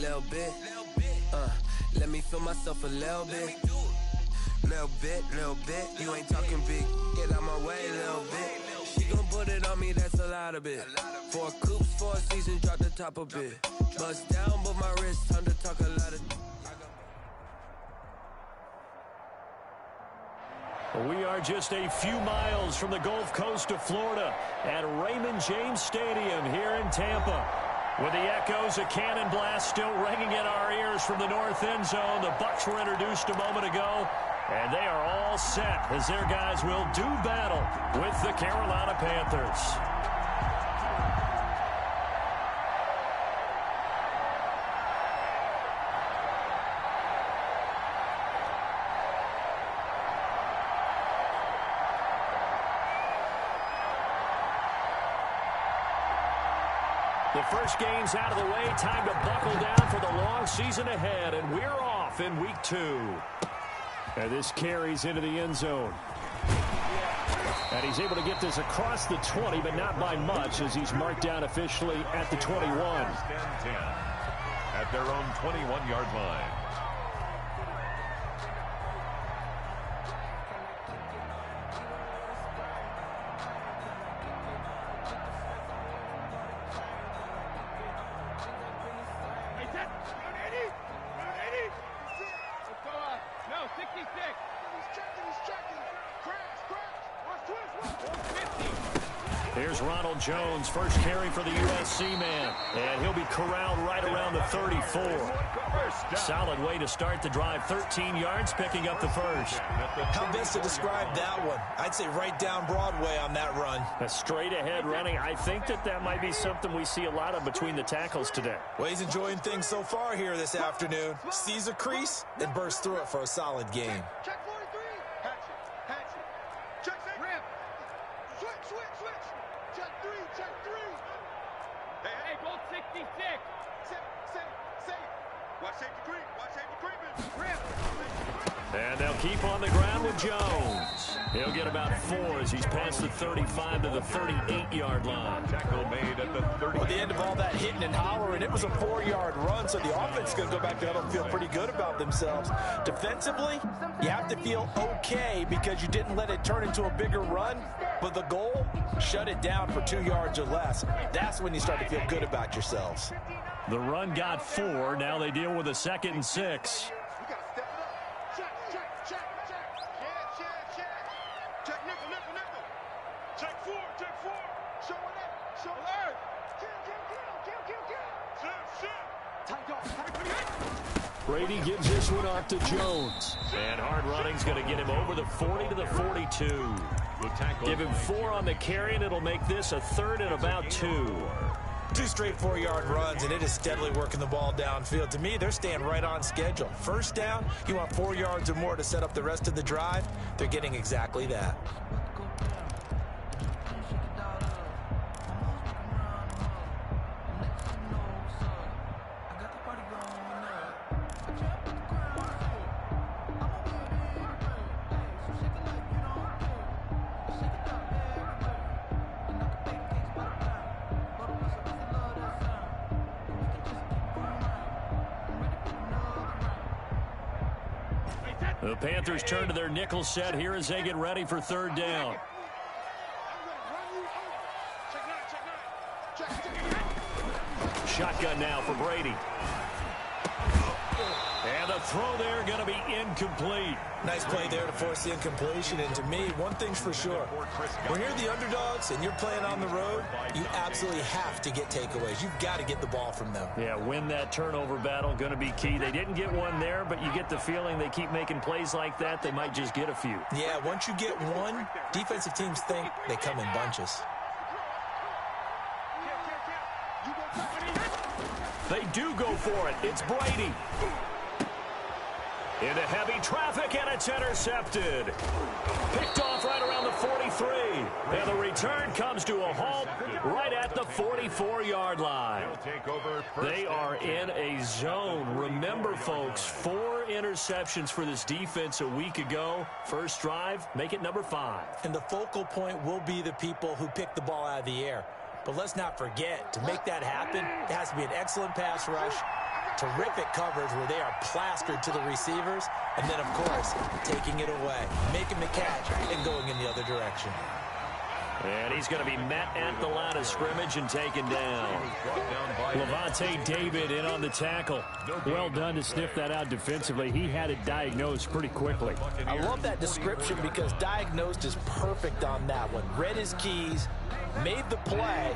little bit. Let me feel myself a little bit. Little bit. You ain't talking big. Get out my way, little bit. She gon' put it on me, that's a lot of it. 4 coops, 4 seasons, drop the top a bit. Bust down, but my wrist, time to talk a lot of. We are just a few miles from the Gulf Coast of Florida at Raymond James Stadium here in Tampa. With the echoes of cannon blast still ringing in our ears from the north end zone, the Bucs were introduced a moment ago, and they are all set as their guys will do battle with the Carolina Panthers. The first game's out of the way. Time to buckle down for the long season ahead, and we're off in week 2. And this carries into the end zone. And he's able to get this across the 20, but not by much, as he's marked down officially at the 21. 10 at their own 21-yard line. Here's Ronald Jones, first carry for the USC man, and he'll be corralled right around the 34. Solid way to start the drive, 13 yards, picking up the first. How best to describe that one? I'd say right down Broadway on that run. A straight-ahead running. I think that might be something we see a lot of between the tackles today. Well, he's enjoying things so far here this afternoon. Sees a crease and bursts through it for a solid game. Check 43. Hatchet. Check rim. Switch. Check 3. Hey, goal 66. Say. Watch safety creeping. Rim. And they'll keep on the ground with Jones. He'll get about 4 as he's past the 35 to the 38-yard line. Tackle made at the 30. At the end of all that hitting and hollering, it was a 4-yard run, so the offense is going to go back to huddle and feel pretty good about themselves. Defensively, you have to feel okay because you didn't let it turn into a bigger run, but the goal, shut it down for 2 yards or less. That's when you start to feel good about yourselves. The run got 4. Now they deal with a 2nd and 6. Brady gives this one off to Jones. And hard running's going to get him over the 40 to the 42. Give him 4 on the carry, and it'll make this a 3rd and about 2. 2 straight 4-yard runs, and it is steadily working the ball downfield. To me, they're staying right on schedule. First down, you want 4 yards or more to set up the rest of the drive. They're getting exactly that. The Panthers turn to their nickel set here as they get ready for 3rd down. Shotgun now for Brady. And the throw there going to be incomplete. Nice play there to force the incompletion. And to me, one thing's for sure. When you're the underdogs and you're playing on the road, you absolutely have to get takeaways. You've got to get the ball from them. Yeah, win that turnover battle, going to be key. They didn't get one there, but you get the feeling they keep making plays like that, they might just get a few. Yeah, once you get one, defensive teams think they come in bunches. They do go for it. It's Brady. Into heavy traffic, and it's intercepted. Picked off right around the 43. And the return comes to a halt right at the 44-yard line. They are in a zone. Remember, folks, 4 interceptions for this defense a week ago. First drive, make it number 5. And the focal point will be the people who pick the ball out of the air. But let's not forget, to make that happen, it has to be an excellent pass rush Terrific coverage where they are plastered to the receivers. And then, of course, taking it away, making the catch, and going in the other direction. And he's going to be met at the line of scrimmage and taken down. Levante David in on the tackle. Well done to sniff that out defensively. He had it diagnosed pretty quickly. I love that description because diagnosed is perfect on that one. Read his keys, made the play,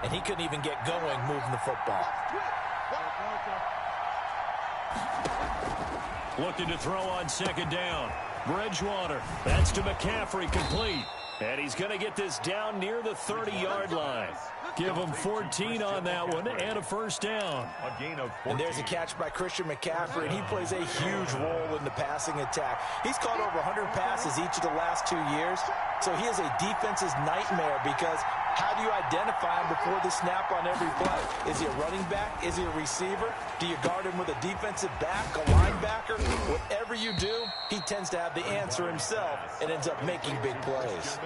and he couldn't even get going moving the football. Looking to throw on second down. Bridgewater. That's to McCaffrey, complete. And he's going to get this down near the 30-yard line. Give him 14 on that one and a first down. A gain of 14. And there's a catch by Christian McCaffrey, and he plays a huge role in the passing attack. He's caught over 100 passes each of the last 2 years, so he is a defense's nightmare because how do you identify him before the snap on every play? Is he a running back? Is he a receiver? Do you guard him with a defensive back, a linebacker? Whatever you do, he tends to have the answer himself and ends up making big plays.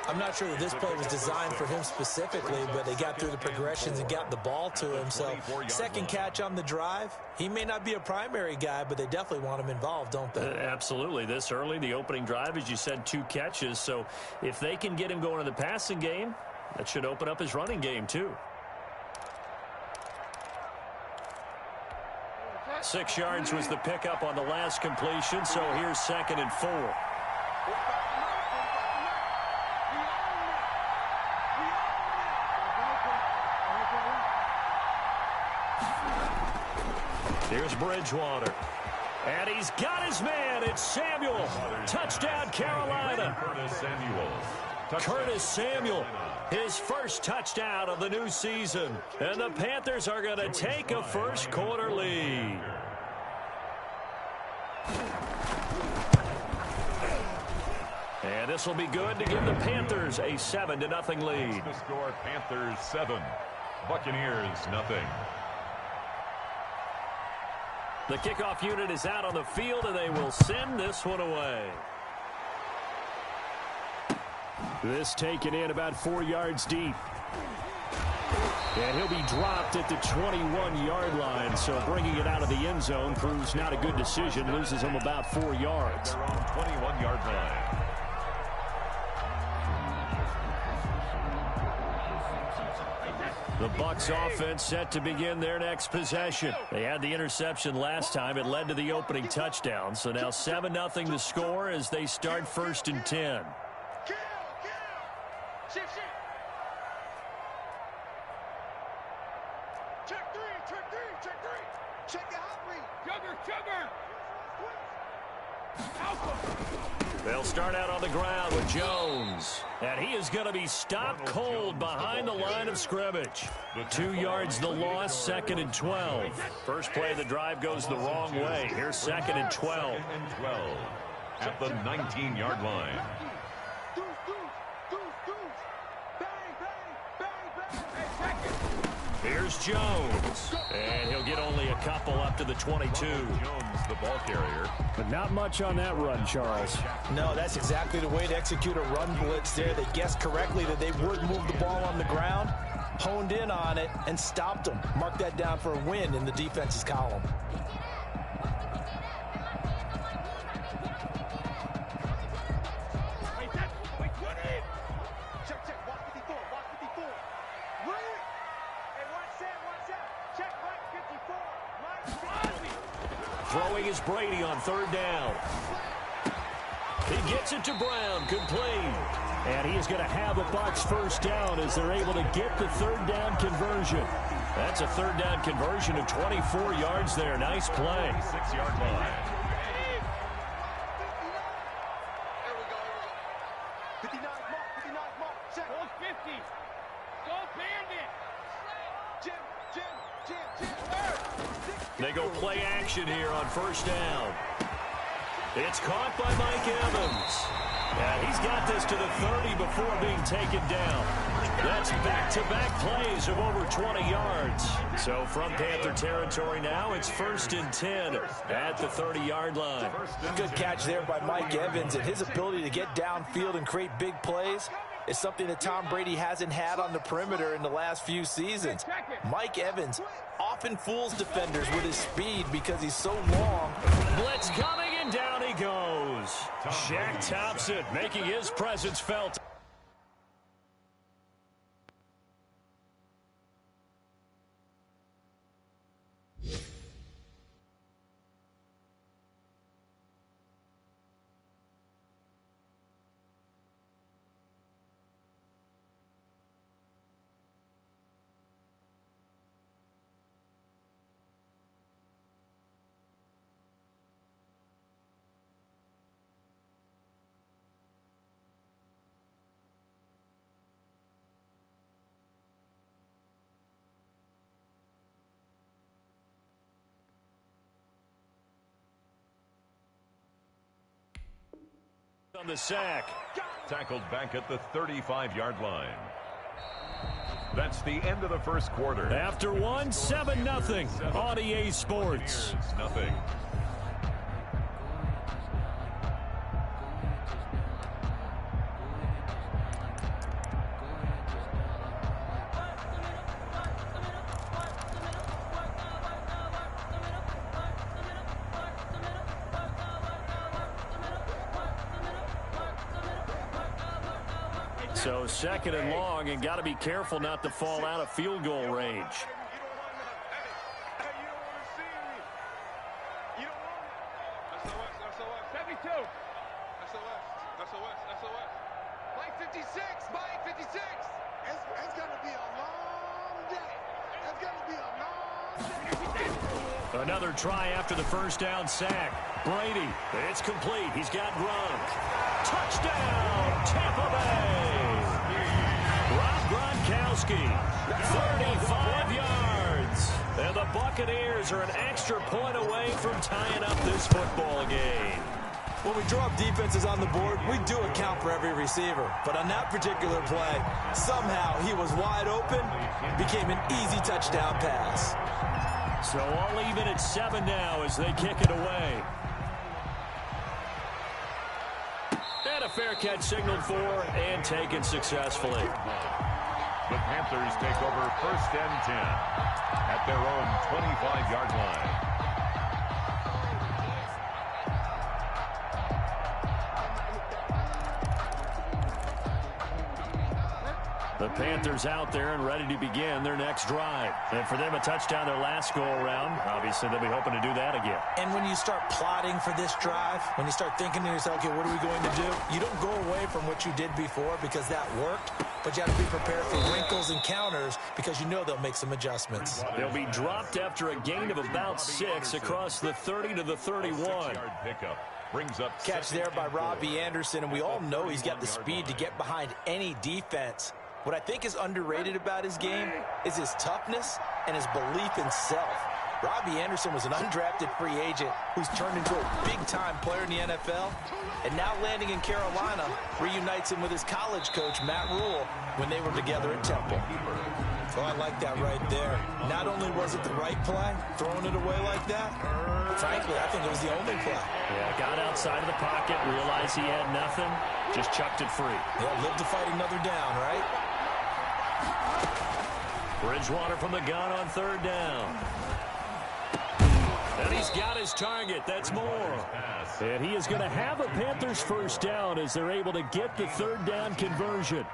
I'm not sure that this play was designed for him specifically, but they got through the progressions and got the ball to him. So second catch on the drive. He may not be a primary guy, but they definitely want him involved, don't they? Absolutely. This early, the opening drive, as you said, 2 catches. So if they can get him going in the passing game, that should open up his running game too. 6 yards was the pickup on the last completion, so here's 2nd and 4. Here's Bridgewater. And he's got his man. It's Samuel. Touchdown, Carolina. Curtis Samuel. His first touchdown of the new season. And the Panthers are going to take a first quarter lead. And this will be good to give the Panthers a 7-0 lead. The score, Panthers 7, Buccaneers 0. The kickoff unit is out on the field, and they will send this one away. This taken in about 4 yards deep. And he'll be dropped at the 21-yard line, so bringing it out of the end zone proves not a good decision. Loses him about 4 yards. Their own 21-yard line. The Bucs offense set to begin their next possession. They had the interception last time. It led to the opening touchdown. So now 7-0 the score as they start 1st and 10. Shift. Check three. Check the hot read. Sugar. They'll start out on the ground with Jones. And he is going to be stopped cold behind the line of scrimmage. 2 yards the loss, 2nd and 12. First play of the drive goes the wrong way. Here's 2nd and 12. At the 19-yard line. Here's Jones. And he'll get only a couple up to the 22. Jones, the ball carrier. But not much on that run, Charles. No, that's exactly the way to execute a run blitz there. They guessed correctly that they would move the ball on the ground, honed in on it, and stopped them. Mark that down for a win in the defense's column. Throwing is Brady on 3rd down. He gets it to Brown, complete. And he is going to have the Bucs first down as they're able to get the 3rd down conversion. That's a 3rd down conversion of 24 yards there. Nice play. 6-yard line. There we go. 59 mark. Check. Hold 50. Go Bandit. Jim. They go play action here on 1st down. It's caught by Mike Evans. And he's got this to the 30 before being taken down. That's back-to-back plays of over 20 yards. So from Panther territory now, it's 1st and 10 at the 30-yard line. Good catch there by Mike Evans, and his ability to get downfield and create big plays is something that Tom Brady hasn't had on the perimeter in the last few seasons. Mike Evans often fools defenders with his speed because he's so long. Blitz coming, and down he goes. Shaq Thompson making his presence felt. On the sack. Tackled back at the 35-yard line. That's the end of the first quarter. After one, 7-0 on EA Sports. Nothing. So second and long, and got to be careful not to fall out of field goal range. Mike 56, Mike 56. It's going to be a long day. It's going to be a long day. Another try after the first down sack. Brady, it's complete. He's got Gronk. Touchdown, Tampa Bay. Rob Gronkowski, 35 yards. And the Buccaneers are an extra point away from tying up this football game. When we draw up defenses on the board, we do account for every receiver. But on that particular play, somehow he was wide open, became an easy touchdown pass. So all even at 7 now as they kick it away. And a fair catch signaled for and taken successfully. The Panthers take over 1st and 10 at their own 25-yard line. The Panthers out there and ready to begin their next drive. And for them, a touchdown their last go-around. Obviously, they'll be hoping to do that again. And when you start plotting for this drive, when you start thinking to yourself, okay, what are we going to do? You don't go away from what you did before because that worked, but you have to be prepared for wrinkles and counters because you know they'll make some adjustments. They'll be dropped after a gain of about 6 across the 30 to the 31. Brings up catch there by Robbie Anderson, and we all know he's got the speed to get behind any defense. What I think is underrated about his game is his toughness and his belief in self. Robbie Anderson was an undrafted free agent who's turned into a big-time player in the NFL, and now landing in Carolina reunites him with his college coach, Matt Rule, when they were together at Temple. Oh, I like that right there. Not only was it the right play, throwing it away like that, frankly, I think it was the only play. Yeah, got outside of the pocket, realized he had nothing, just chucked it free. Yeah, live to fight another down, right? Bridgewater from the gun on 3rd down. And he's got his target. That's more. And he is going to have a Panthers 1st down as they're able to get the 3rd down conversion.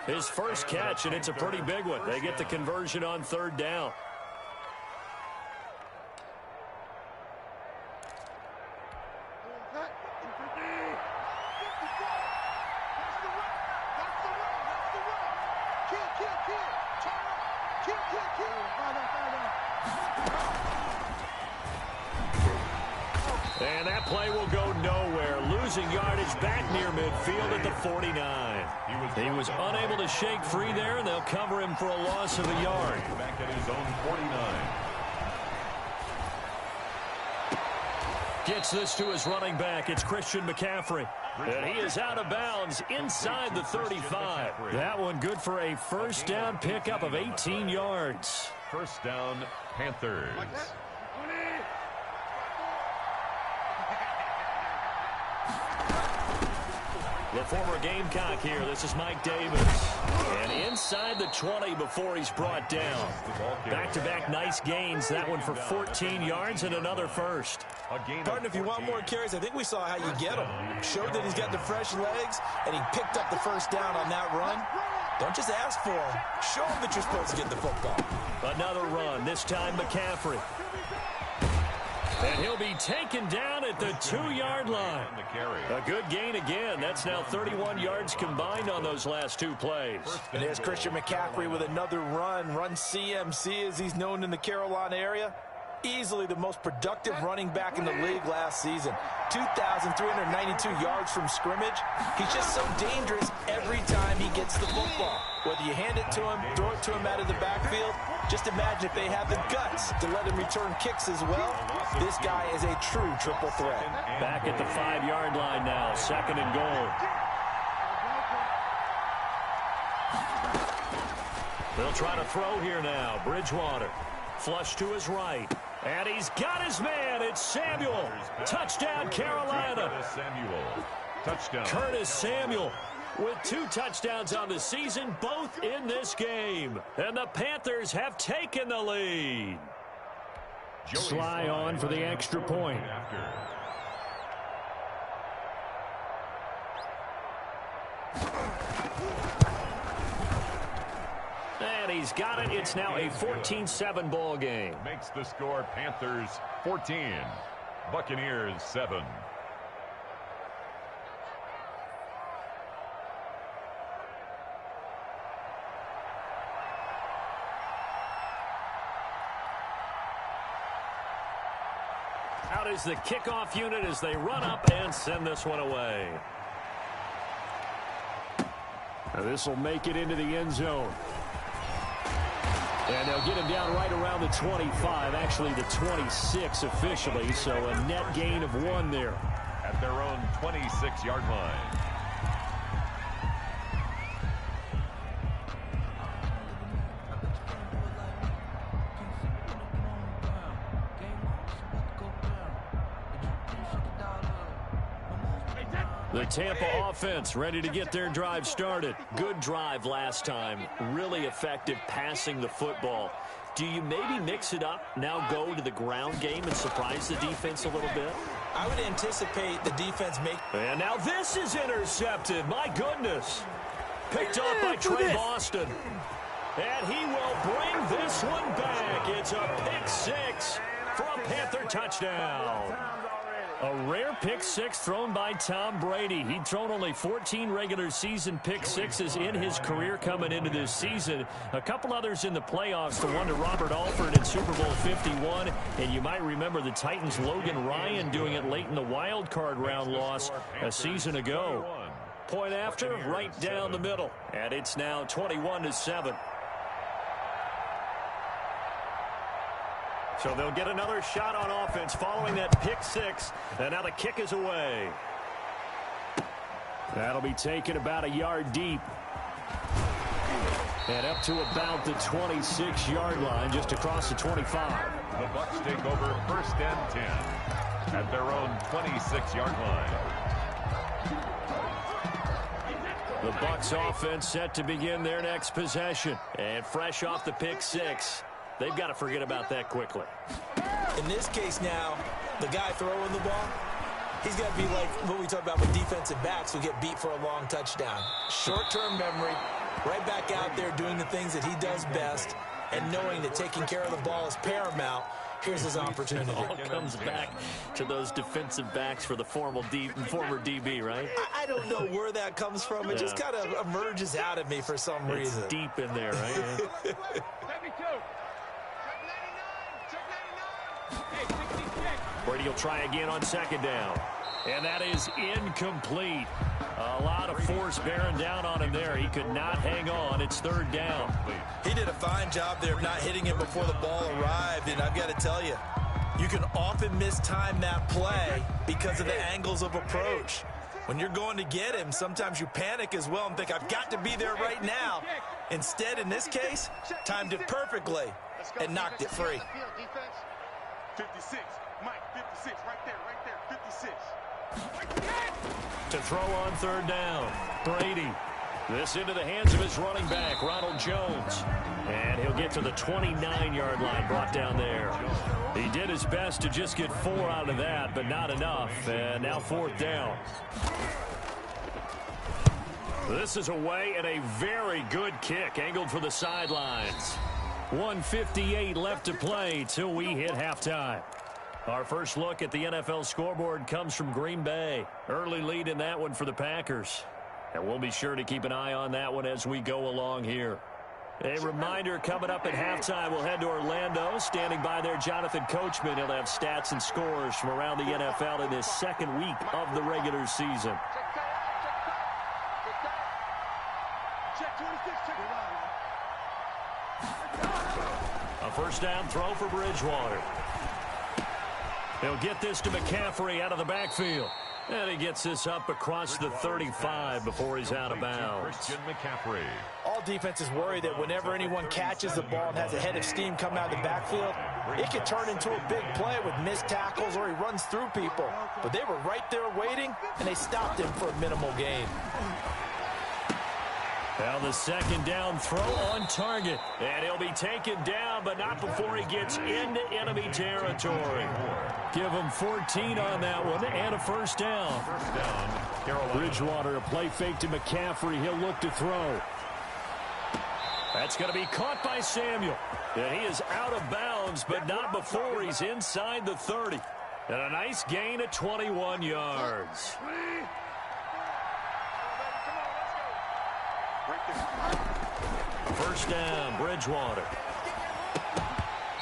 His first catch, and it's a pretty big one. They get the conversion on 3rd down. And that play will go nowhere. Losing yardage back near midfield at the 49. He was unable to shake free there, and they'll cover him for a loss of a yard. Back at his own 49. Gets this to his running back. It's Christian McCaffrey. And he is out of bounds inside the 35. That one good for a 1st down pickup of 18 yards. 1st down, Panthers. The former Gamecock here. This is Mike Davis. And inside the 20 before he's brought down. Back-to-back nice gains. That one for 14 yards and another first. Pardon, if you want more carries, I think we saw how you get them. Showed that he's got the fresh legs, and he picked up the first down on that run. Don't just ask for him. Show him that you're supposed to get the football. Another run, this time McCaffrey. And he'll be taken down at the 2-yard line. A good gain again. That's now 31 yards combined on those last two plays. And there's Christian McCaffrey with another run CMC as he's known in the Carolina area. Easily the most productive running back in the league last season. 2,392 yards from scrimmage. He's just so dangerous every time he gets the football. Whether you hand it to him, throw it to him out of the backfield, just imagine if they have the guts to let him return kicks as well. This guy is a true triple threat. Back at the 5-yard line now, 2nd and goal. They'll try to throw here now. Bridgewater. Flush to his right. And he's got his man. It's Samuel. Touchdown, Carolina. Touchdown. Curtis Samuel with 2 touchdowns on the season, both in this game. And the Panthers have taken the lead. Sly on for the extra point. And he's got it. It's now a 14-7 ball game. Makes the score Panthers 14, Buccaneers 7. Out is the kickoff unit as they run up and send this one away. Now this will make it into the end zone. And they'll get him down right around the 25, actually the 26 officially, so a net gain of 1 there. At their own 26-yard line. The Tampa offense ready to get their drive started. Good drive last time. Really effective passing the football. Do you maybe mix it up, now go to the ground game and surprise the defense a little bit? I would anticipate the defense make... And now this is intercepted. My goodness. Picked up by Trey Boston. And he will bring this one back. It's a pick 6 for a Panther touchdown. A rare pick 6 thrown by Tom Brady. He'd thrown only 14 regular season pick 6s in his career coming into this season. A couple others in the playoffs, the one to Robert Alford in Super Bowl 51. And you might remember the Titans' Logan Ryan doing it late in the wild card round loss a season ago. Point after, right down the middle. And it's now 21-7. So they'll get another shot on offense following that pick 6. And now the kick is away. That'll be taken about a yard deep. And up to about the 26-yard line, just across the 25. The Bucs take over 1st and 10 at their own 26-yard line. The Bucs offense set to begin their next possession. And fresh off the pick 6. They've got to forget about that quickly. In this case now, the guy throwing the ball, he's got to be like what we talk about with defensive backs who get beat for a long touchdown. Short-term memory, right back out there doing the things that he does best, and knowing that taking care of the ball is paramount. Here's his opportunity. It all comes back to those defensive backs for the former DB, right? I don't know where that comes from. It just kind of emerges out of me for some reason. It's deep in there, right? Brady will try again on 2nd down. And that is incomplete. A lot of force bearing down on him there. He could not hang on. It's 3rd down. He did a fine job there of not hitting him before the ball arrived. And I've got to tell you, you can often mistime that play because of the angles of approach. When you're going to get him, sometimes you panic as well and think, I've got to be there right now. Instead, in this case, timed it perfectly and knocked it free. 56, Mike, 56, right there, 56. To throw on third down, Brady. This into the hands of his running back, Ronald Jones. And he'll get to the 29-yard line, brought down there. He did his best to just get 4 out of that, but not enough. And now fourth down. This is away and a very good kick, angled for the sidelines. 1:58 left to play till we hit halftime. Our first look at the NFL scoreboard comes from Green Bay. Early lead in that one for the Packers. And we'll be sure to keep an eye on that one as we go along here. A reminder, coming up at halftime, we'll head to Orlando. Standing by there, Jonathan Coachman. He'll have stats and scores from around the NFL in this second week of the regular season. A first down throw for Bridgewater. He'll get this to McCaffrey out of the backfield. And he gets this up across the 35 before he's out of bounds. All defenses worry that whenever anyone catches the ball and has a head of steam coming out of the backfield, it can turn into a big play with missed tackles or he runs through people. But they were right there waiting, and they stopped him for a minimal gain. Now the second down throw on target. And he'll be taken down, but not before he gets into enemy territory. Give him 14 on that one and a first down. Bridgewater, a play fake to McCaffrey. He'll look to throw. That's going to be caught by Samuel. And he is out of bounds, but not before he's inside the 30. And a nice gain of 21 yards. First down, Bridgewater.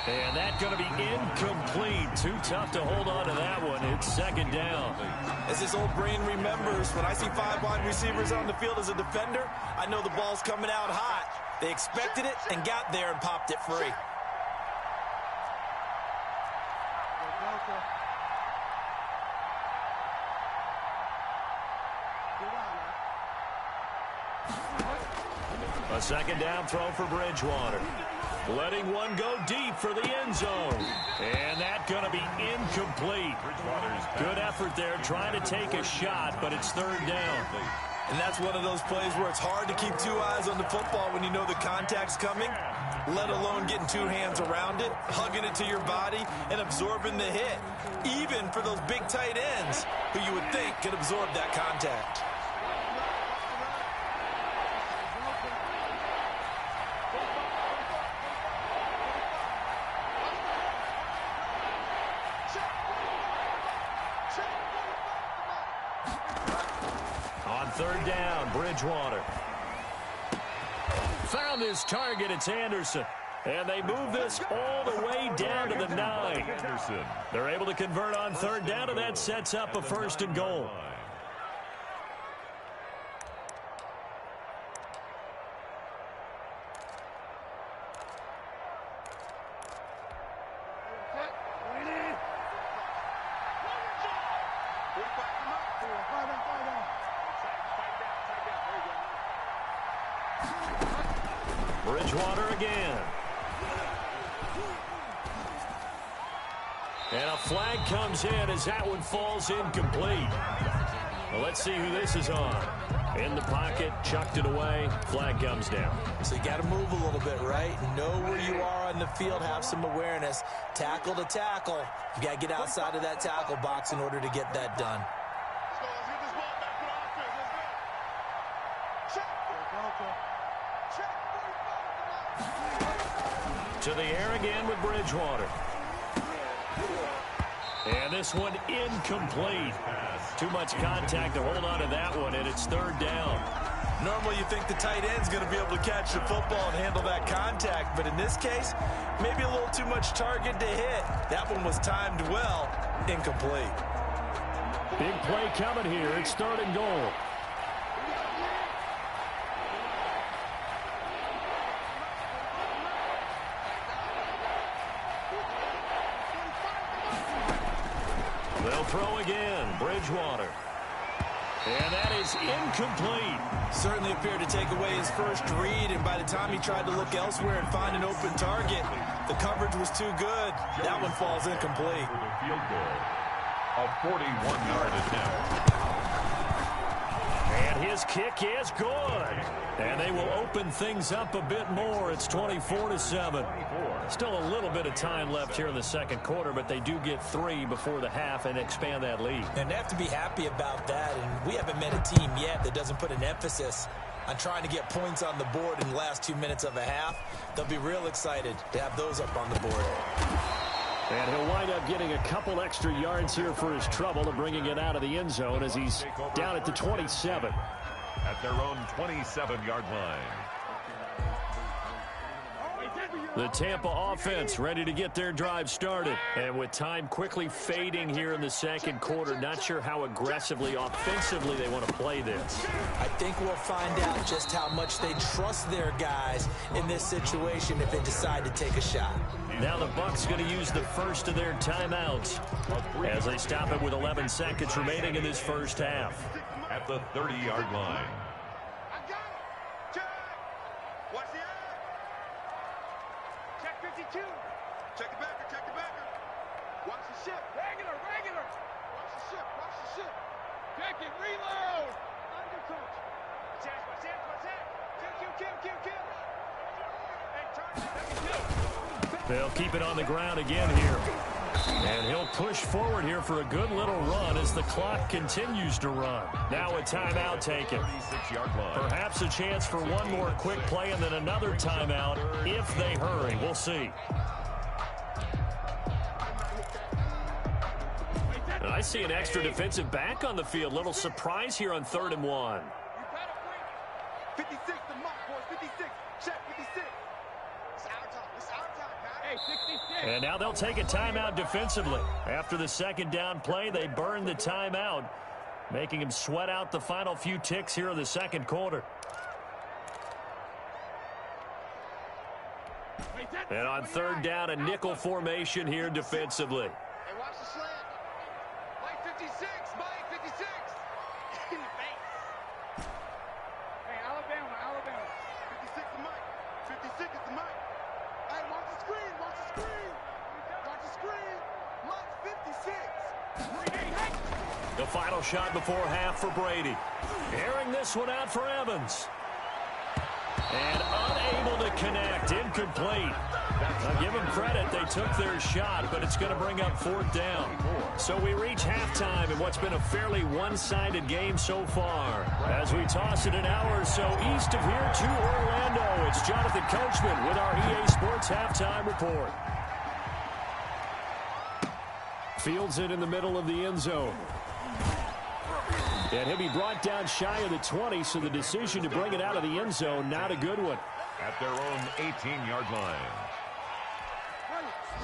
And that's going to be incomplete. Too tough to hold on to that one. It's second down. As his old brain remembers, when I see 5 wide receivers on the field as a defender, I know the ball's coming out hot. They expected it and got there and popped it free. A second down throw for Bridgewater. Letting one go deep for the end zone. And that's going to be incomplete. Good effort there trying to take a shot, but it's third down. And that's one of those plays where it's hard to keep 2 eyes on the football when you know the contact's coming, let alone getting 2 hands around it, hugging it to your body, and absorbing the hit. Even for those big tight ends who you would think could absorb that contact. Third down, Bridgewater. Found his target, it's Anderson. And they move this all the way down to the 9. They're able to convert on third down, and that sets up a first and goal. Bridgewater again. And a flag comes in as that one falls incomplete. Well, let's see who this is on. In the pocket, chucked it away, flag comes down. So you got to move a little bit, right? Know where you are on the field, have some awareness. Tackle to tackle. You got to get outside of that tackle box in order to get that done. To the air again with Bridgewater. And this one incomplete. Too much contact to hold on to that one, and it's third down. Normally you think the tight end's going to be able to catch the football and handle that contact, but in this case, maybe a little too much target to hit. That one was timed well, incomplete. Big play coming here. It's third and goal. They'll throw again. Bridgewater. And that is incomplete. Certainly appeared to take away his first read, and by the time he tried to look elsewhere and find an open target, the coverage was too good. That one falls incomplete. A 41-yard attempt. And his kick is good. And they will open things up a bit more. It's 24-7. Still a little bit of time left here in the second quarter, but they do get 3 before the half and expand that lead. And they have to be happy about that. And we haven't met a team yet that doesn't put an emphasis on trying to get points on the board in the last 2 minutes of a half. They'll be real excited to have those up on the board. And he'll wind up getting a couple extra yards here for his trouble and bringing it out of the end zone as he's down at the 27. At their own 27-yard line. The Tampa offense ready to get their drive started. And with time quickly fading here in the second quarter, not sure how aggressively, offensively they want to play this. I think we'll find out just how much they trust their guys in this situation if they decide to take a shot. Now the Bucs going to use the first of their timeouts as they stop it with 11 seconds remaining in this first half. At the 30-yard line. I got it. Check. Watch the eye. Check 52. Check the backer. Check the backer. Watch the ship. Regular. Watch the ship. Watch the ship. Check it. Reload. Under coach. Watch that. Kill. Hey, turn. They'll keep it on the ground again here. And he'll push forward here for a good little run as the clock continues to run. Now a timeout taken. 36-yard line. Perhaps a chance for one more quick play and then another timeout if they hurry. We'll see. And I see an extra defensive back on the field. Little surprise here on 3rd and 1. 56 the mark, boys. 56. Check 56. It's our time. Hey, 66. And now they'll take a timeout defensively. After the second down play, they burn the timeout, making him sweat out the final few ticks here in the second quarter. And on 3rd down, a nickel formation here defensively. Hey, watch the slant. Mike 56. Mike 56. In the face. Hey, Alabama. 56 to Mike. 56 is to Mike. Hey, watch the screen. Watch the screen. Mike 56. The final shot before half for Brady. Airing this one out for Evans. And unable to connect. Incomplete. Now give them credit. They took their shot, but it's going to bring up 4th down. So we reach halftime in what's been a fairly one-sided game so far. As we toss it an hour or so east of here to Orlando, it's Jonathan Coachman with our EA Sports Halftime Report. Fields it in the middle of the end zone. And he'll be brought down shy of the 20, so the decision to bring it out of the end zone, not a good one. At their own 18-yard line.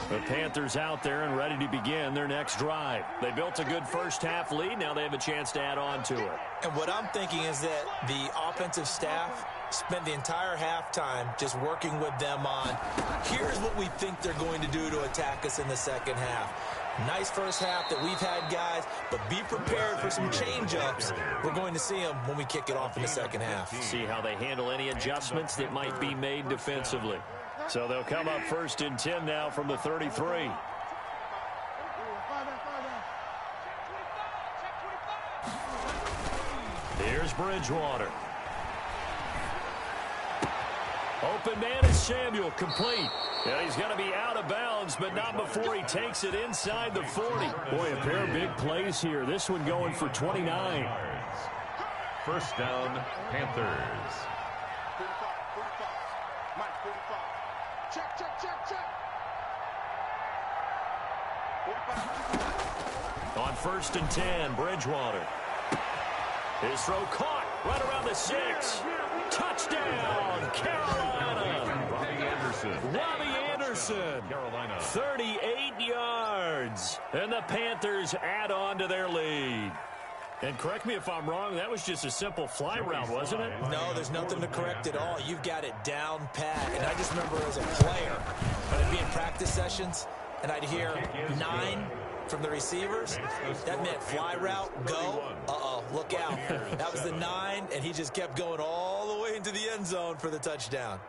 The Panthers out there and ready to begin their next drive. They built a good first half lead. Now they have a chance to add on to it. And what I'm thinking is that the offensive staff spent the entire halftime just working with them on, here's what we think they're going to do to attack us in the second half. Nice first half that we've had, guys, but be prepared for some change-ups. We're going to see them when we kick it off in the second half. See how they handle any adjustments that might be made defensively. So they'll come up 1st and 10 now from the 33. Here's Bridgewater. Open man is Samuel, complete. And he's going to be out of bounds, but not before he takes it inside the 40. Boy, a pair of big plays here. This one going for 29. First down, Panthers. 45. Mike 45. Check. 45. On 1st and 10, Bridgewater. His throw caught right around the 6. Touchdown, Carolina. Robbie Anderson. Carolina. 38 yards. And the Panthers add on to their lead. And correct me if I'm wrong, that was just a simple fly route, wasn't it? No, there's nothing to correct at all. You've got it down pat. And I just remember as a player, I'd be in practice sessions, and I'd hear 9 from the receivers. That meant fly route, go. Look out. That was the 9, and he just kept going all the way into the end zone for the touchdown.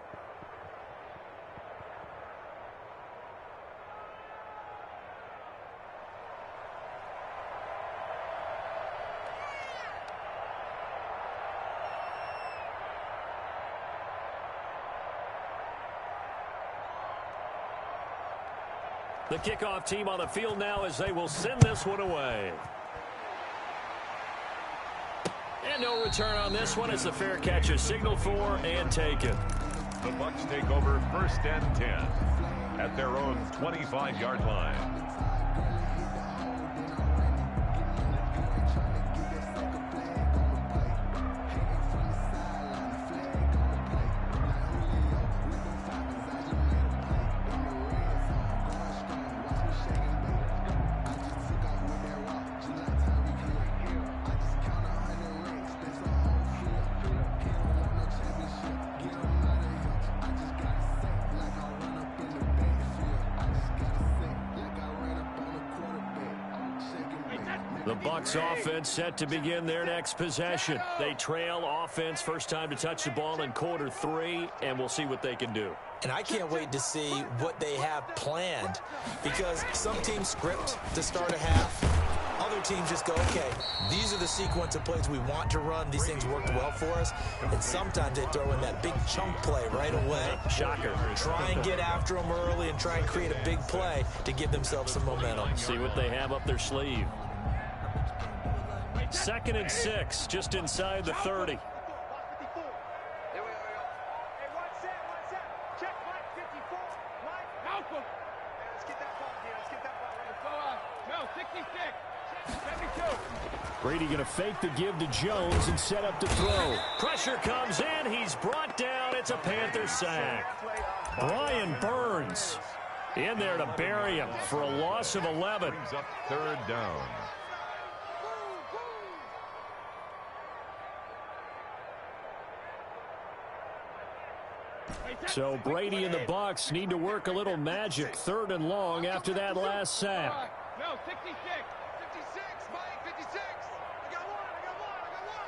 The kickoff team on the field now as they will send this one away. And no return on this one as the fair catch is signaled for and taken. The Bucs take over 1st and 10 at their own 25-yard line. The Bucs offense set to begin their next possession. They trail offense first time to touch the ball in quarter 3, and we'll see what they can do. And I can't wait to see what they have planned, because some teams script to start a half. Other teams just go, okay, these are the sequence of plays we want to run. These things worked well for us. And sometimes they throw in that big chunk play right away. Shocker. Try and get after them early and try and create a big play to give themselves some momentum. See what they have up their sleeve. 2nd and 6, just inside the 30. Hey, one set. Check Mike 54. Mike, help him. Hey, let's get that ball, dude. Let's get that ball. Let's go out. No, 66. 72. Brady going to fake the give to Jones and set up to throw. Pressure comes in. He's brought down. It's a Panther sack. Brian Burns in there to bury him for a loss of 11. Brings up 3rd down. So Brady and the Bucs need to work a little magic. 3rd and long after that last sack. No, 66. 56, Mike, 56. I got one. Alabama.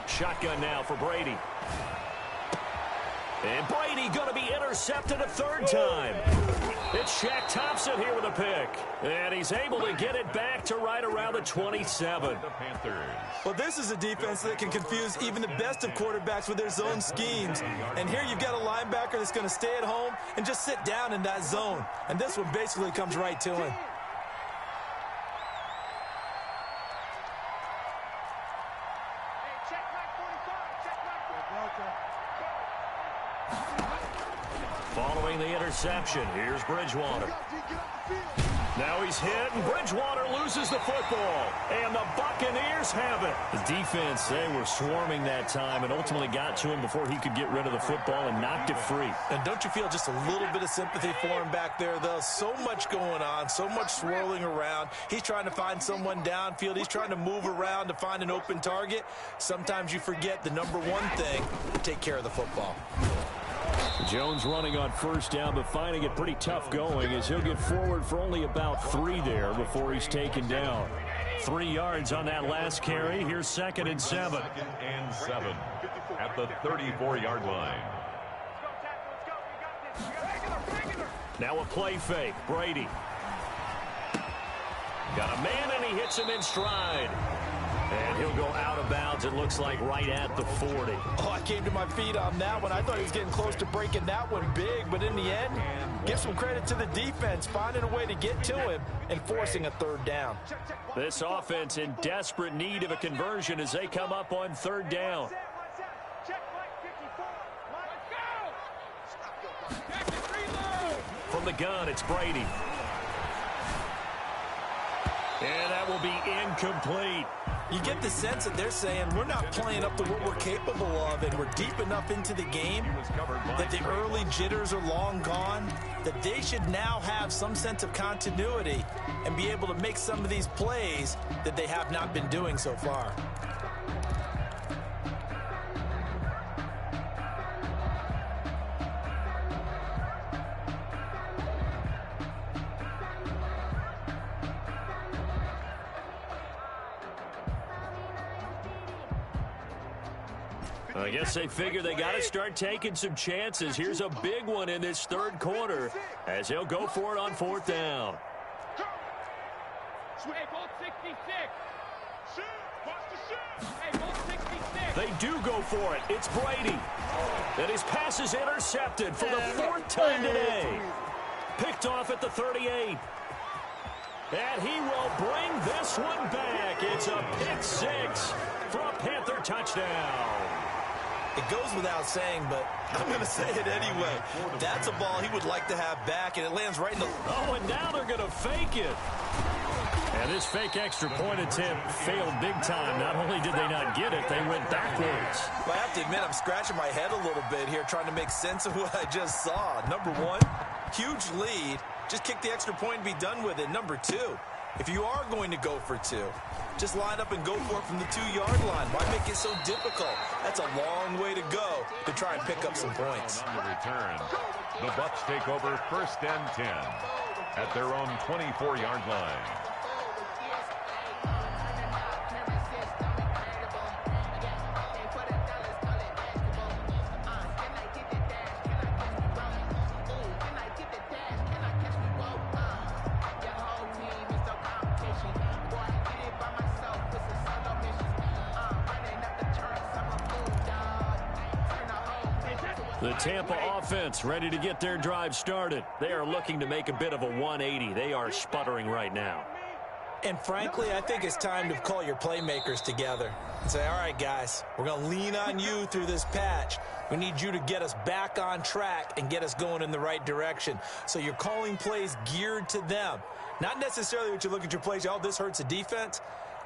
Shotgun now for Brady. And Brady going to be intercepted a 3rd time. It's Shaq Thompson here with a pick. And he's able to get it back to right around the 27. The Panthers. Well, this is a defense that can confuse even the best of quarterbacks with their zone schemes. And here you've got a linebacker that's going to stay at home and just sit down in that zone. And this one basically comes right to him. Following the interception, here's Bridgewater. Now he's hit, and Bridgewater loses the football. And the Buccaneers have it. The defense, they were swarming that time and ultimately got to him before he could get rid of the football and knocked it free. And don't you feel just a little bit of sympathy for him back there, though? So much going on, so much swirling around. He's trying to find someone downfield. He's trying to move around to find an open target. Sometimes you forget the number one thing, take care of the football. Jones running on 1st down, but finding it pretty tough going as he'll get forward for only about 3 there before he's taken down. 3 yards on that last carry. Here's 2nd and 7. 2nd and 7 at the 34-yard line. Now a play fake. Brady. Got a man, and he hits him in stride. And he'll go out of bounds, it looks like, right at the 40. Oh, I came to my feet on that one. I thought he was getting close to breaking that one big, but in the end, give some credit to the defense, finding a way to get to him and forcing a 3rd down. This offense in desperate need of a conversion as they come up on 3rd down. From the gun, it's Brady. And that will be incomplete. You get the sense that they're saying we're not playing up to what we're capable of, and we're deep enough into the game that the early jitters are long gone, that they should now have some sense of continuity and be able to make some of these plays that they have not been doing so far. I guess they figure they got to start taking some chances. Here's a big one in this 3rd quarter as they'll go for it on 4th down. Hey, hold 66. Shoot. They do go for it. It's Brady. And his pass is intercepted for the 4th time today. Picked off at the 38. And he will bring this one back. It's a pick 6 for a Panther touchdown. It goes without saying, but I'm going to say it anyway. That's a ball he would like to have back, and it lands right in the... Oh, and now they're going to fake it. And this fake extra point attempt failed big time. Not only did they not get it, they went backwards. Well, I have to admit, I'm scratching my head a little bit here trying to make sense of what I just saw. Number one, huge lead. Just kick the extra point and be done with it. Number two, if you are going to go for two, just line up and go for it from the 2-yard line. Why make it so difficult? That's a long way to go to try and pick up some points. On the return, the Bucs take over 1st and 10 at their own 24-yard line. The Tampa offense ready to get their drive started. They are looking to make a bit of a 180. They are sputtering right now. And frankly, I think it's time to call your playmakers together and say, all right, guys, we're going to lean on you through this patch. We need you to get us back on track and get us going in the right direction. So you're calling plays geared to them. Not necessarily what you look at your plays, oh, this hurts the defense.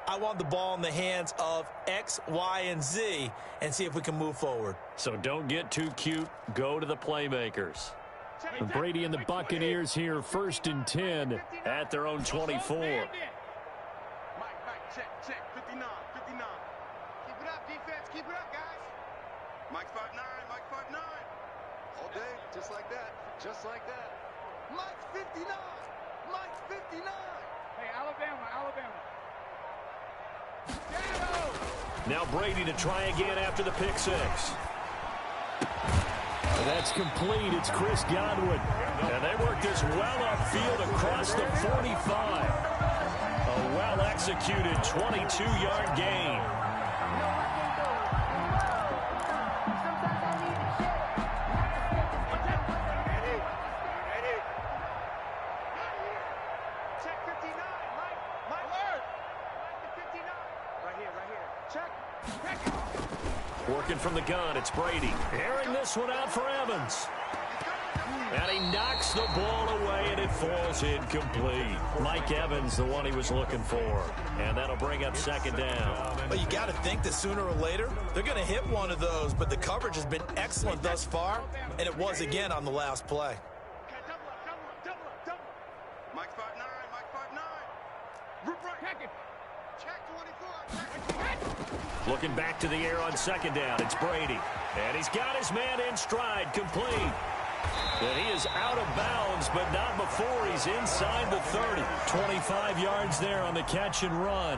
I want the ball in the hands of X, Y, and Z and see if we can move forward. So don't get too cute. Go to the playmakers. Brady and the Buccaneers here, 1st and 10 at their own 24. Mike, check, 59. Keep it up, defense, keep it up, guys. Mike 5'9", Mike 5'9". All day, just like that. Mike 59, Mike 59. Hey, Alabama. Now Brady to try again after the pick 6. That's complete. It's Chris Godwin. And they work this well upfield across the 45. A well-executed 22-yard gain. Working from the gun, it's Brady. Airing this one out for Evans. And he knocks the ball away, and it falls incomplete. Mike Evans, the one he was looking for. And that'll bring up 2nd down. But you got to think that sooner or later, they're going to hit one of those. But the coverage has been excellent thus far, and it was again on the last play. Mike 5'9", Mike 5'9". Check 24. Looking back to the air on 2nd down, it's Brady. And he's got his man in stride, complete. And he is out of bounds, but not before he's inside the 30. 25 yards there on the catch and run.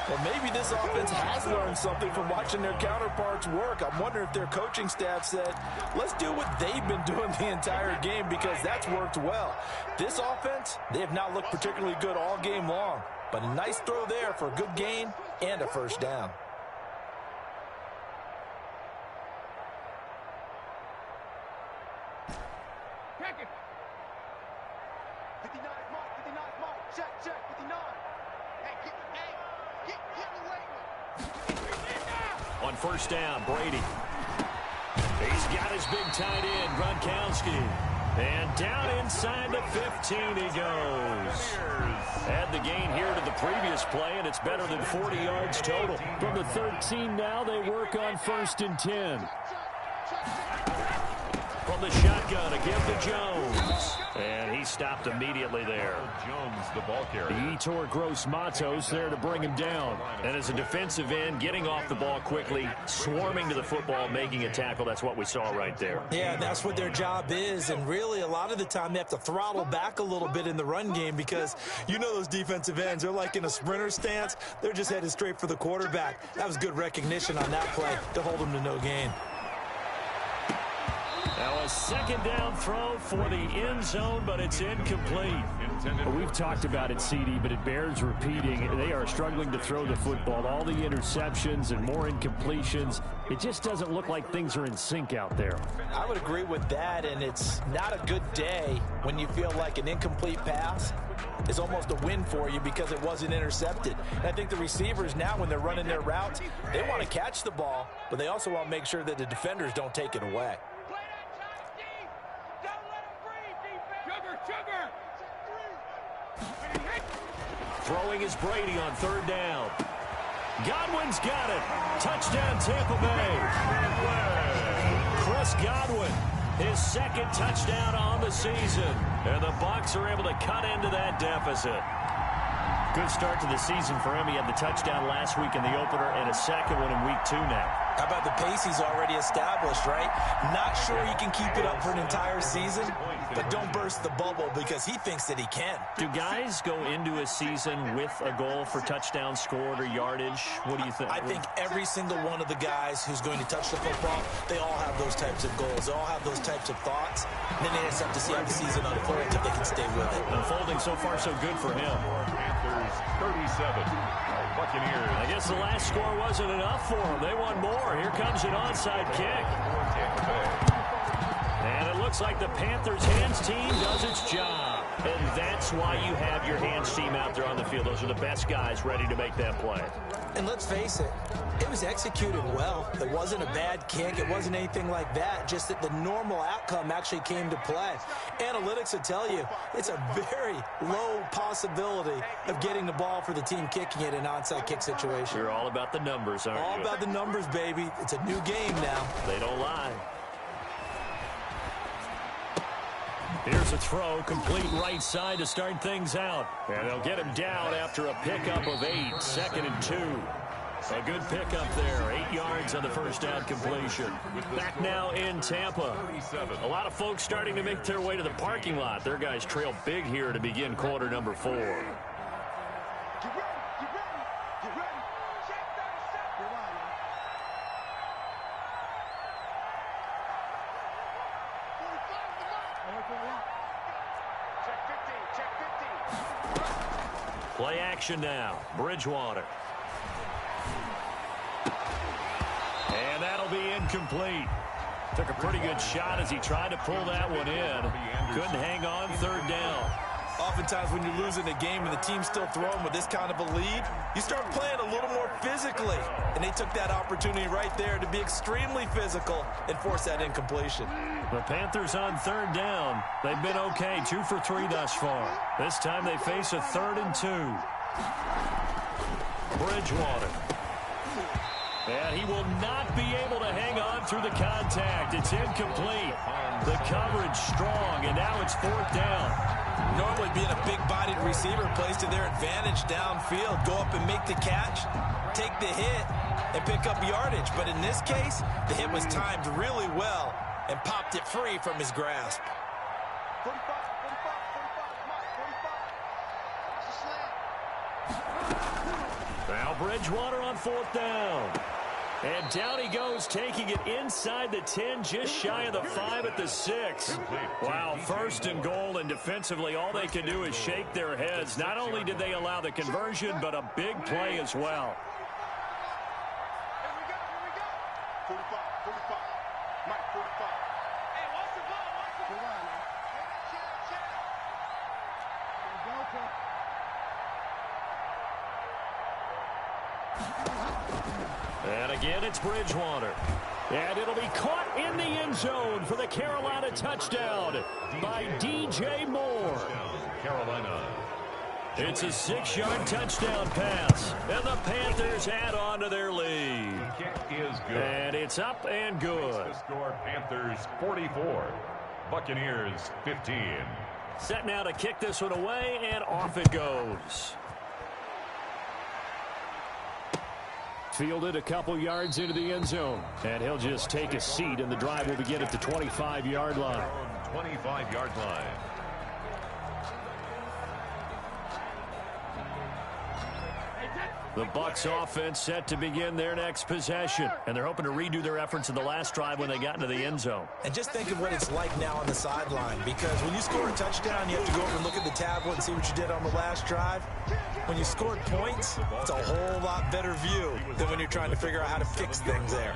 Well, maybe this offense has learned something from watching their counterparts work. I'm wondering if their coaching staff said, let's do what they've been doing the entire game, because that's worked well. This offense, they have not looked particularly good all game long. But a nice throw there for a good gain and a 1st down. Check it. 59 Mike. Check, 59. Hey, get away. On 1st down, Brady. He's got his big tight end, Gronkowski. And down inside the 15 he goes. Add the gain here to the previous play, and it's better than 40 yards total. From the 13 now, they work on 1st and 10. From the shotgun, a give to Jones. And he stopped immediately there. Jones, the ball carrier. Yetur Gross-Matos there to bring him down. And as a defensive end, getting off the ball quickly, swarming to the football, making a tackle, that's what we saw right there. Yeah, that's what their job is. And really, a lot of the time, they have to throttle back a little bit in the run game, because you know those defensive ends, they're like in a sprinter stance. They're just headed straight for the quarterback. That was good recognition on that play to hold him to no gain. Now a 2nd down throw for the end zone, but it's incomplete. intended. We've talked about it, CD, but it bears repeating. They are struggling to throw the football. All the interceptions and more incompletions. It just doesn't look like things are in sync out there. I would agree with that, and it's not a good day when you feel like an incomplete pass is almost a win for you because it wasn't intercepted. And I think the receivers now, when they're running their routes, they want to catch the ball, but they also want to make sure that the defenders don't take it away. Throwing is Brady on third down. Godwin's got it. Touchdown, Tampa Bay. Chris Godwin, his second touchdown on the season. And the Bucs are able to cut into that deficit. Good start to the season for him. He had the touchdown last week in the opener and a second one in week 2 now. How about the pace he's already established, right? Not sure he can keep it up for an entire season, but don't burst the bubble because he thinks that he can. Do guys go into a season with a goal for touchdown scored or yardage? What do you think? I think every single one of the guys who's going to touch the football, they all have those types of goals. They all have those types of thoughts. And then they just have to see how the season unfolds if they can stay with it. Unfolding so far so good for him. Panthers 37. Buccaneers. I guess the last score wasn't enough for them. They want more. Here comes an onside kick. And it looks like the Panthers hands team does its job. And that's why you have your hands team out there on the field. Those are the best guys ready to make that play. And let's face it, it was executed well. It wasn't a bad kick. It wasn't anything like that. Just that the normal outcome actually came to play. Analytics will tell you it's a very low possibility of getting the ball for the team kicking it in an onside kick situation. You're all about the numbers, aren't you? All about the numbers, baby. It's a new game now. They don't lie. Here's a throw, complete right side to start things out. And they'll get him down after a pickup of 8, 2nd and 2. A good pickup there, 8 yards on the first down completion. Back now in Tampa. A lot of folks starting to make their way to the parking lot. Their guys trail big here to begin quarter number 4. Play action now. Bridgewater. And that'll be incomplete. Took a pretty good shot as he tried to pull that one in. Couldn't hang on third down. Oftentimes when you're losing a game and the team's still throwing with this kind of a lead, you start playing a little more physically. And they took that opportunity right there to be extremely physical and force that incompletion. The Panthers on third down. They've been okay, 2 for 3 thus far. This time they face a 3rd and 2. Bridgewater. And he will not be able to hang on through the contact. It's incomplete. The coverage strong, and now it's 4th down. Normally being a big-bodied receiver plays to their advantage downfield. Go up and make the catch, take the hit, and pick up yardage. But in this case, the hit was timed really well and popped it free from his grasp. 45, 45, 45. Now Bridgewater on 4th down. And down he goes, taking it inside the 10, just shy of the 5 at the 6. Wow, 1st and goal, and defensively all they can do is shake their heads. Not only did they allow the conversion, but a big play as well. Here we go. 45, 45. Mike, 45. Hey, watch the ball, watch the ball. Check. There we go, And again, it's Bridgewater. And it'll be caught in the end zone for the Carolina touchdown by DJ Moore. Carolina. It's a 6-yard touchdown pass. And the Panthers add on to their lead. Kick is good. And it's up and good. The score, Panthers 44. Buccaneers 15. Set now to kick this one away, and off it goes. Fielded a couple yards into the end zone. And he'll just take a seat, and the drive will begin at the 25-yard line. 25-yard line. The Bucs offense set to begin their next possession, and they're hoping to redo their efforts in the last drive when they got into the end zone. And just think of what it's like now on the sideline, because when you score a touchdown, you have to go over and look at the tablet and see what you did on the last drive. When you scored points, it's a whole lot better view than when you're trying to figure out how to fix things there.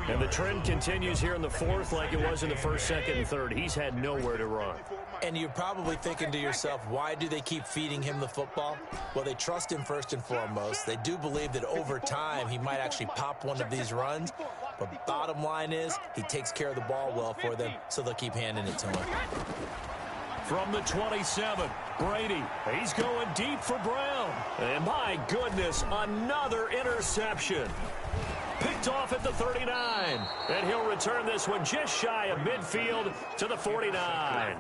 And the trend continues here in the fourth like it was in the first, second, and third. He's had nowhere to run. And you're probably thinking to yourself, why do they keep feeding him the football? Well, they trust him first and foremost. They do believe that over time he might actually pop one of these runs. But bottom line is he takes care of the ball well for them, so they'll keep handing it to him. From the 27, Brady. He's going deep for Brown. And my goodness, another interception. Picked off at the 39. And he'll return this one just shy of midfield to the 49.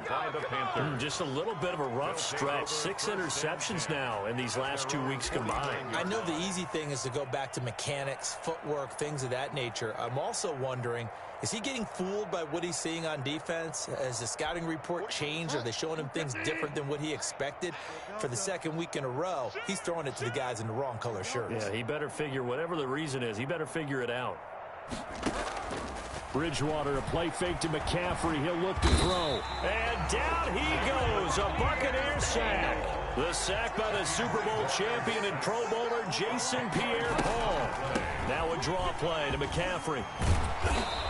Just a little bit of a rough stretch. 6 interceptions now in these last 2 weeks combined. I know the easy thing is to go back to mechanics, footwork, things of that nature. I'm also wondering, is he getting fooled by what he's seeing on defense? Has the scouting report changed? Are they showing him things different than what he expected? For the second week in a row, he's throwing it to the guys in the wrong color shirts. Yeah, he better figure, whatever the reason is, he better figure it out. Bridgewater, a play fake to McCaffrey. He'll look to throw. And down he goes, a Buccaneer sack. The sack by the Super Bowl champion and Pro Bowler Jason Pierre-Paul. Now a draw play to McCaffrey.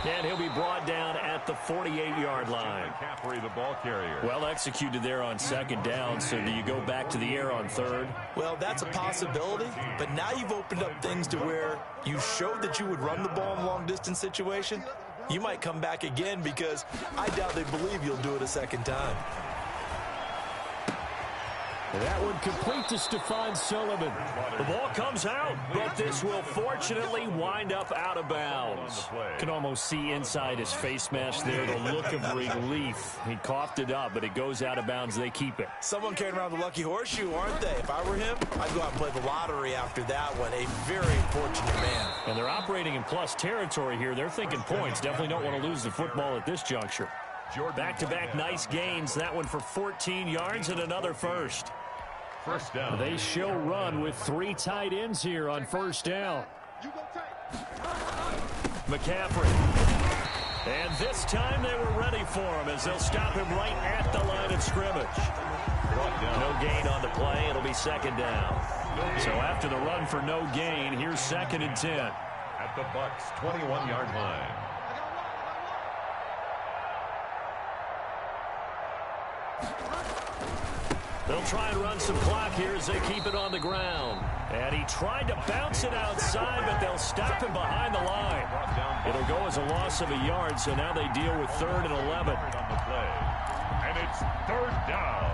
And he'll be brought down at the 48-yard line. McCaffrey, the ball carrier. Well executed there on second down, so do you go back to the air on third? Well, that's a possibility, but now you've opened up things to where you showed that you would run the ball in a long-distance situation. You might come back again because I doubt they believe you'll do it a second time. That one complete to Stephon Sullivan. The ball comes out, but this will fortunately wind up out of bounds. Can almost see inside his face mask there the look of relief. He coughed it up, but it goes out of bounds. They keep it. Someone carrying around the lucky horseshoe, aren't they? If I were him, I'd go out and play the lottery after that one. A very fortunate man. And they're operating in plus territory here. They're thinking points. Definitely don't want to lose the football at this juncture. Back-to-back nice gains. That one for 14 yards and another first. First down. They show run with 3 tight ends here on first down. McCaffrey. And this time they were ready for him as they'll stop him right at the line of scrimmage. No gain on the play. It'll be second down. So after the run for no gain, here's 2nd and 10. At the Bucs' 21-yard line. They'll try and run some clock here as they keep it on the ground. And he tried to bounce it outside, but they'll stop him behind the line. It'll go as a loss of a yard, so now they deal with 3rd and 11. And it's 3rd down.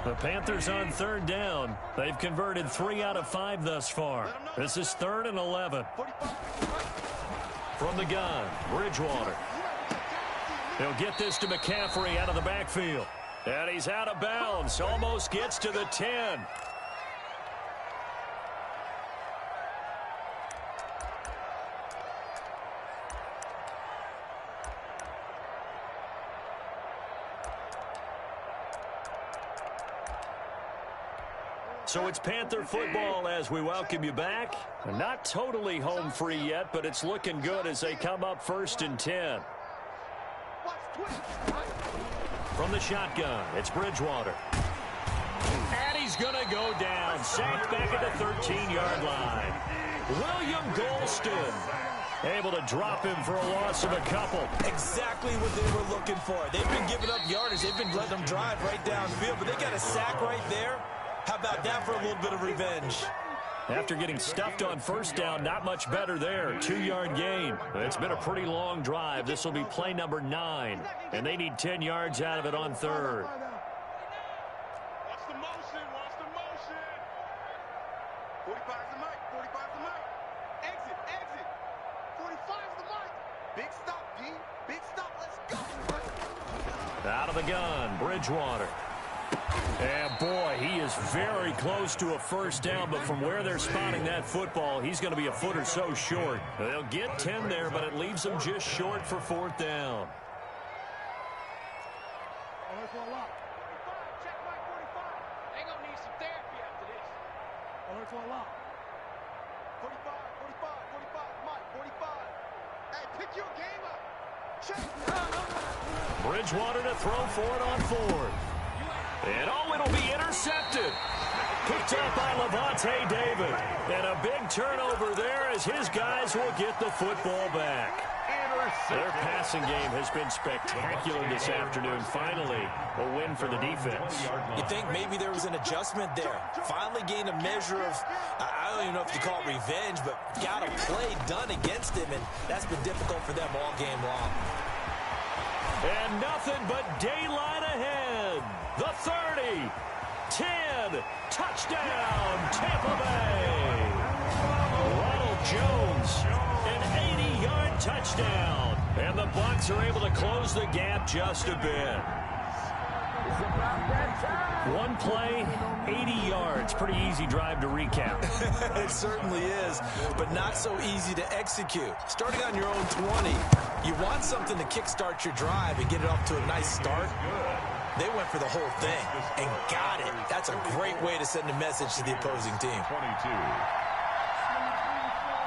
The Panthers on 3rd down. They've converted 3 out of 5 thus far. This is 3rd and 11. From the gun, Bridgewater. He'll get this to McCaffrey out of the backfield. And he's out of bounds. Almost gets to the 10. So it's Panther football as we welcome you back. Not totally home free yet, but it's looking good as they come up 1st and 10. From the shotgun, it's Bridgewater. And he's going to go down. Sacked back at the 13-yard line. William Golston able to him for a loss of a couple. Exactly what they were looking for. They've been giving up yardage. They've been letting them drive right downfield, but they got a sack right there. How about that for a little bit of revenge? After getting stuffed on 1st down, not much better there. 2-yard gain. It's been a pretty long drive. This will be play number 9. And they need 10 yards out of it on 3rd. Watch the motion. Watch the motion. 45's the mic. 45's the mic. Exit. Exit. 45's the mic. Big stop, P. Big stop. Let's go. Out of the gun, Bridgewater. And boy, he is very close to a first down, but from where they're spotting that football, he's going to be a foot or so short. They'll get 10 there, but it leaves them just short for fourth down. Check my 45. They gonna need some therapy after this. Alert for a lot. 45, 45, 45, Mike, 45. Hey, pick your game up. Check. Bridgewater to throw for it on fourth. And it'll be intercepted. Picked up by Levante David. And a big turnover there as his guys will get the football back. Their passing game has been spectacular this afternoon. Finally, a win for the defense. You think maybe there was an adjustment there. Finally gained a measure of, I don't even know if you call it revenge, but got a play done against him, and that's been difficult for them all game long. And nothing but daylight ahead. The 30, 10, touchdown, Tampa Bay. Ronald Jones, an 80-yard touchdown. And the Bucs are able to close the gap just a bit. One play, 80 yards. Pretty easy drive to recap. It certainly is, but not so easy to execute. Starting on your own 20, you want something to kickstart your drive and get it off to a nice start. They went for the whole thing and got it. That's a great way to send a message to the opposing team. 22.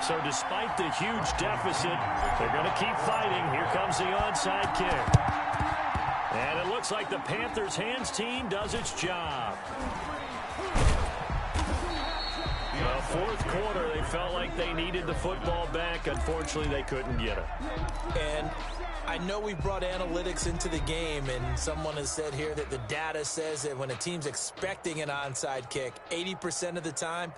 So despite the huge deficit, they're going to keep fighting. Here comes the onside kick. And it looks like the Panthers' hands team does its job. The fourth quarter, they felt like they needed the football back. Unfortunately, they couldn't get it. And I know we brought analytics into the game, and someone has said here that the data says that when a team's expecting an onside kick, 80% of the time,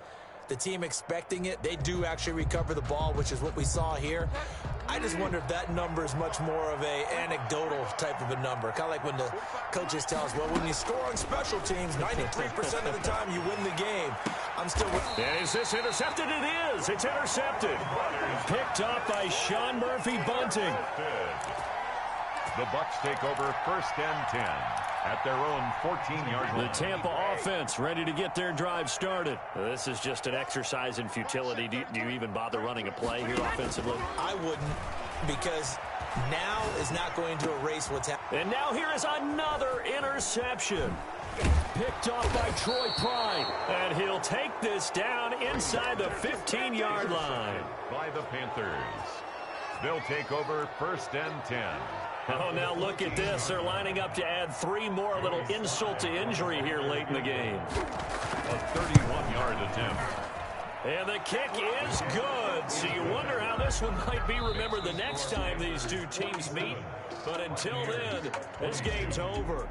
the team expecting it, they do actually recover the ball, which is what we saw here. I just wonder if that number is much more of a anecdotal type of a number. Kind of like when the coaches tell us, well, when you score on special teams, 93% of the time you win the game. I'm still with. And is this intercepted? It is. It's intercepted. Picked up by Sean Murphy Bunting. The Bucs take over first and 10 at their own 14-yard line. The Tampa offense ready to get their drive started. This is just an exercise in futility. Do you even bother running a play here offensively? I wouldn't, because now is not going to erase what's happening. And now here is another interception. Picked off by Troy Pride. And he'll take this down inside the 15-yard line. By the Panthers. They'll take over first and 10. Oh, now look at this. They're lining up to add 3 more, a little insult to injury here late in the game. A 31-yard attempt. And the kick is good. So you wonder how this one might be remembered the next time these two teams meet. But until then, this game's over.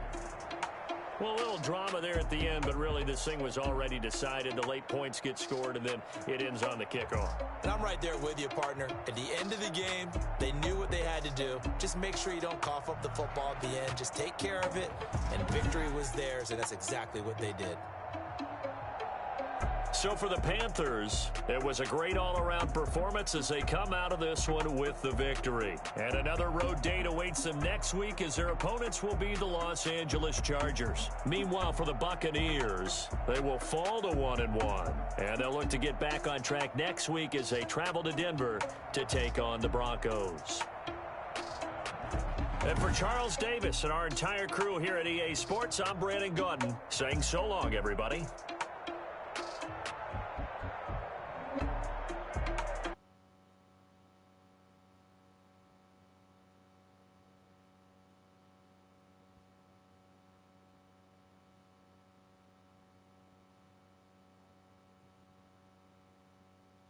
Well, a little drama there at the end, but really this thing was already decided. The late points get scored, and then it ends on the kickoff. And I'm right there with you, partner. At the end of the game, they knew what they had to do. Just make sure you don't cough up the football at the end. Just take care of it, and victory was theirs, and that's exactly what they did. So for the Panthers, it was a great all-around performance as they come out of this one with the victory. And another road date awaits them next week as their opponents will be the Los Angeles Chargers. Meanwhile, for the Buccaneers, they will fall to 1-1. And they'll look to get back on track next week as they travel to Denver to take on the Broncos. And for Charles Davis and our entire crew here at EA Sports, I'm Brandon Gaudin saying so long, everybody.